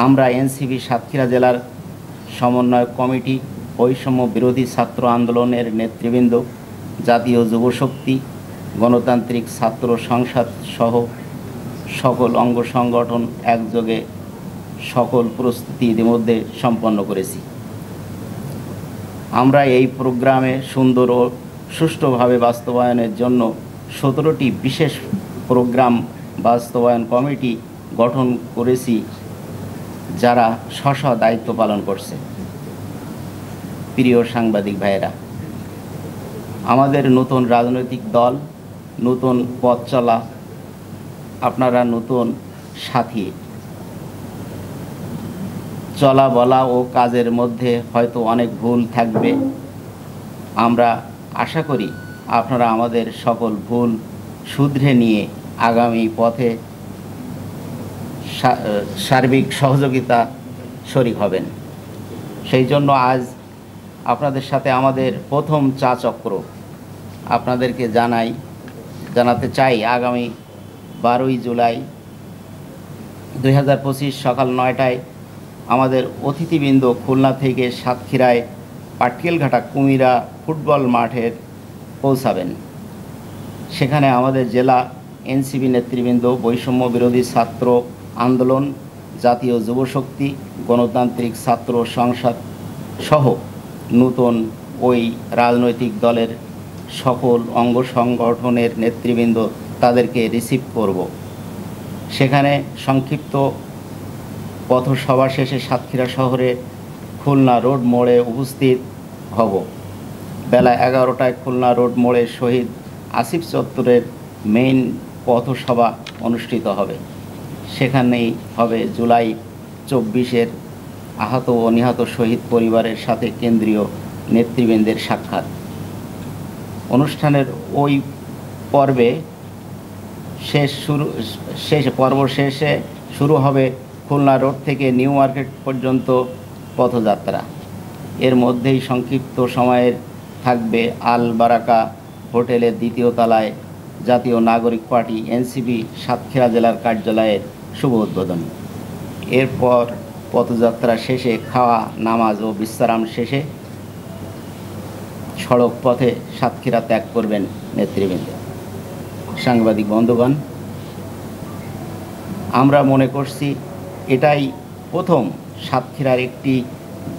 আমরা এনসিপি সাতক্ষীরা জেলার সমন্বয় কমিটি, বৈষম্য বিরোধী ছাত্র আন্দোলনের নেতৃবৃন্দ, জাতীয় যুবশক্তি, গণতান্ত্রিক ছাত্র সংসদ সহ সকল অঙ্গ সংগঠন একযোগে সকল প্রস্তুতি ইতিমধ্যে সম্পন্ন করেছি। আমরা এই প্রোগ্রামে সুন্দর ও সুষ্ঠুভাবে বাস্তবায়নের জন্য 17টি বিশেষ প্রোগ্রাম বাস্তবায়ন কমিটি গঠন করেছি, যারা স্ব দায়িত্ব পালন করছে। প্রিয় সাংবাদিক ভাইয়েরা, আমাদের নতুন রাজনৈতিক দল, নতুন পথ চলা, আপনারা নতুন সাথী। চলা বলা ও কাজের মধ্যে হয়তো অনেক ভুল থাকবে। আমরা আশা করি আপনারা আমাদের সকল ভুল শুধরে নিয়ে আগামী পথে সার্বিক সহযোগিতা শরিক হবেন। সেই জন্য আজ আপনাদের সাথে আমাদের প্রথম চা চক্র আপনাদেরকে জানাতে চাই। আগামী 12ই জুলাই 2025 সকাল 9টায় আমাদের অতিথিবৃন্দ খুলনা থেকে সাতক্ষীরায় পাটকেলঘাটা কুমিরা ফুটবল মাঠের পৌঁছাবেন। সেখানে আমাদের জেলা এনসিপি নেতৃবৃন্দ, বৈষম্য বিরোধী ছাত্র আন্দোলন, জাতীয় যুবশক্তি, গণতান্ত্রিক ছাত্র সংসদ সহ নতুন ওই রাজনৈতিক দলের সকল অঙ্গ সংগঠনের নেতৃবৃন্দ তাদেরকে রিসিভ করব। সেখানে সংক্ষিপ্ত পথসভা শেষে সাতক্ষীরা শহরে খুলনা রোড মোড়ে উপস্থিত হব। বেলা 11টায় খুলনা রোড মোড়ে শহীদ আসিফ চত্বরের মেইন পথসভা অনুষ্ঠিত হবে। সেখানেই হবে জুলাই 24-এর আহত ও নিহত শহীদ পরিবারের সাথে কেন্দ্রীয় নেতৃবৃন্দের সাক্ষাৎ। অনুষ্ঠানের ওই পর্বে শেষে শুরু হবে খুলনা রোড থেকে নিউ মার্কেট পর্যন্ত পথযাত্রা। এর মধ্যেই সংক্ষিপ্ত সময়ের থাকবে আল বারাকা হোটেলের 2য় তলায় জাতীয় নাগরিক পার্টি এনসিপি সাতক্ষীরা জেলার কার্যালয়ের শুভ উদ্বোধন। এরপর পথযাত্রা শেষে খাওয়া, নামাজ ও বিশ্রাম শেষে সড়ক পথে সাতক্ষীরা ত্যাগ করবেন নেতৃবৃন্দ। সাংবাদিক বন্ধুগণ, আমরা মনে করছি এটাই প্রথম সাতক্ষীরার একটি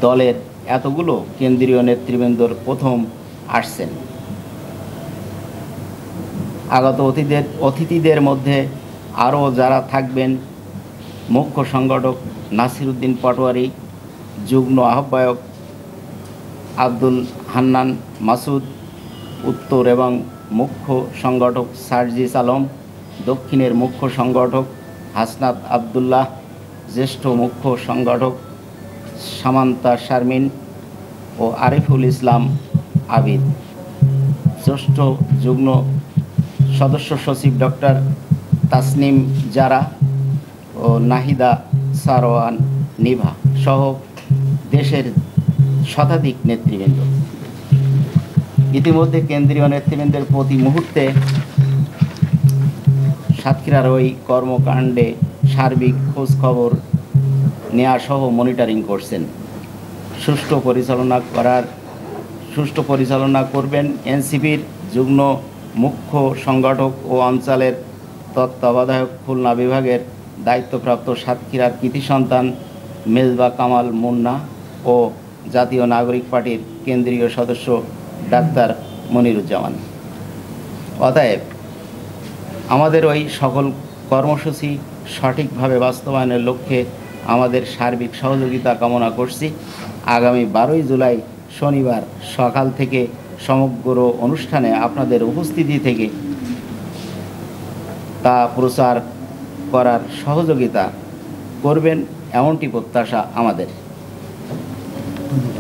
দলের এতগুলো কেন্দ্রীয় নেতৃবৃন্দর প্রথম আসছেন। আগত অতিথিদের মধ্যে আরও যারা থাকবেন: মুখ্য সংগঠক নাসির উদ্দিন পাটোয়ারি, যুগ্ম আহ্বায়ক আব্দুল হান্নান মাসুদ উত্তর এবং মুখ্য সংগঠক সার্জিস আলম, দক্ষিণের মুখ্য সংগঠক হাসনাত আবদুল্লাহ, জ্যেষ্ঠ মুখ্য সংগঠক সামান্তা শারমিন ও আরিফুল ইসলাম আবিদ, জ্যেষ্ঠ যুগ্ম সদস্য সচিব ডক্টর তাসনিম জারা ও নাহিদা সারওয়ান নিভা সহ দেশের শতাধিক নেতৃবৃন্দ। ইতিমধ্যে কেন্দ্রীয় নেতৃবৃন্দের প্রতি মুহূর্তে সাতক্ষীরার ওই কর্মকাণ্ডে সার্বিক খোঁজখবর নেওয়া সহ মনিটরিং করছেন। সুষ্ঠু পরিচালনা করবেন এনসিপির যুগ্ম মুখ্য সংগঠক ও অঞ্চলের তত্ত্বাবধায়ক খুলনা বিভাগের দায়িত্বপ্রাপ্ত সাতক্ষীরার কৃতি সন্তান মেজবা কামাল মুন্না ও জাতীয় নাগরিক পার্টির কেন্দ্রীয় সদস্য ডাক্তার মনিরুজ্জামান। অতএব আমাদের ওই সকল কর্মসূচি সঠিকভাবে বাস্তবায়নের লক্ষ্যে আমাদের সার্বিক সহযোগিতা কামনা করছি। আগামী 12ই জুলাই শনিবার সকাল থেকে সমগ্র অনুষ্ঠানে আপনাদের উপস্থিতি থেকে তা প্রচার করার সহযোগিতা করবেন, এমনটি প্রত্যাশা আমাদের।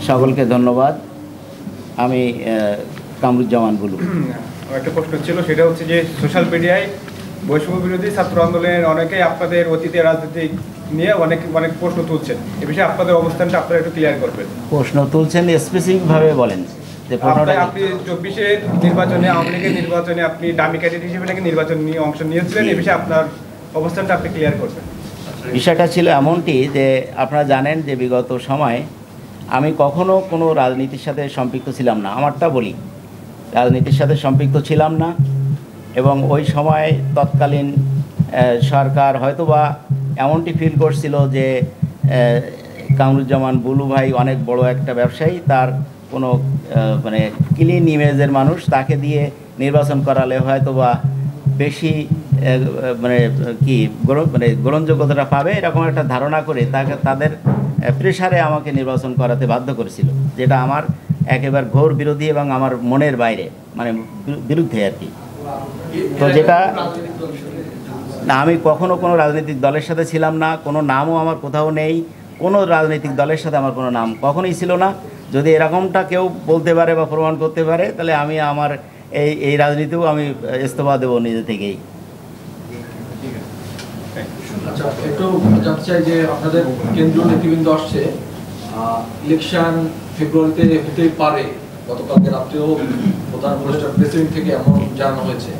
সকলকে ধন্যবাদ। আমি কামরুজ্জামান বুলু। একটা প্রশ্ন ছিল, সেটা হচ্ছে যে সোশ্যাল মিডিয়ায় বৈষম্য বিরোধী ছাত্র আন্দোলনের অনেকেই আপনাদের অতীতের রাজনীতি নিয়ে অনেক প্রশ্ন তুলছেন। এ বিষয়ে আপনাদের অবস্থানটা আপনারা একটু ক্লিয়ার করবেন। প্রশ্ন তুলছেন স্পেসিফিকভাবে বলেন যে আপনি 24-এর নির্বাচনে, আওয়ামী লীগের নির্বাচনে আপনি ডামি ক্যান্ডিডেট হিসেবে নাকি নির্বাচন নিয়ে অংশ নিয়েছিলেন। এ বিষয়ে আপনার অবস্থানটা আপনি ক্লিয়ার করবেন। বিষয়টা ছিল এমনটি যে আপনারা জানেন যে বিগত সময়ে আমি কখনো কোনো রাজনীতির সাথে সম্পৃক্ত ছিলাম না, আমারটা বলি, রাজনীতির সাথে সম্পৃক্ত ছিলাম না। এবং ওই সময় তৎকালীন সরকার হয়তোবা এমনটি ফিল করছিল যে কামরুজ্জামান বুলু ভাই অনেক বড় একটা ব্যবসায়ী, তার কোনো মানে ক্লিন ইমেজের মানুষ, তাকে দিয়ে নির্বাচন করালে হয়তোবা বেশি মানে কি মানে গ্রহণযোগ্যতাটা পাবে, এরকম একটা ধারণা করে তাদের প্রেশারে আমাকে নির্বাচন করাতে বাধ্য করেছিল, যেটা আমার একেবারে ঘোর বিরোধী এবং আমার মনের বাইরে, মানে বিরুদ্ধে আর কি। তো যেটা না, আমি কখনো কোনো রাজনৈতিক দলের সাথে ছিলাম না, কোনো নামও আমার কোথাও নেই, কোনো রাজনৈতিক দলের সাথে আমার কোনো নাম কখনোই ছিল না। যদি এরকমটা কেউ বলতে পারে বা প্রমাণ করতে পারে, তাহলে আমি আমার এই রাজনীতিও আমি ইস্তফা দেবো নিজে থেকেই। আচ্ছা, একটু জানতে চাই যে আপনাদের কেন্দ্রীয় নেতৃবৃন্দ আসছে, ইলেকশন ফেব্রুয়ারিতে হতেই পারে, গতকালকে রাত্রেও প্রধান উপদেষ্টা প্রেসিডেন্ট থেকে এমন জানানো হয়েছে।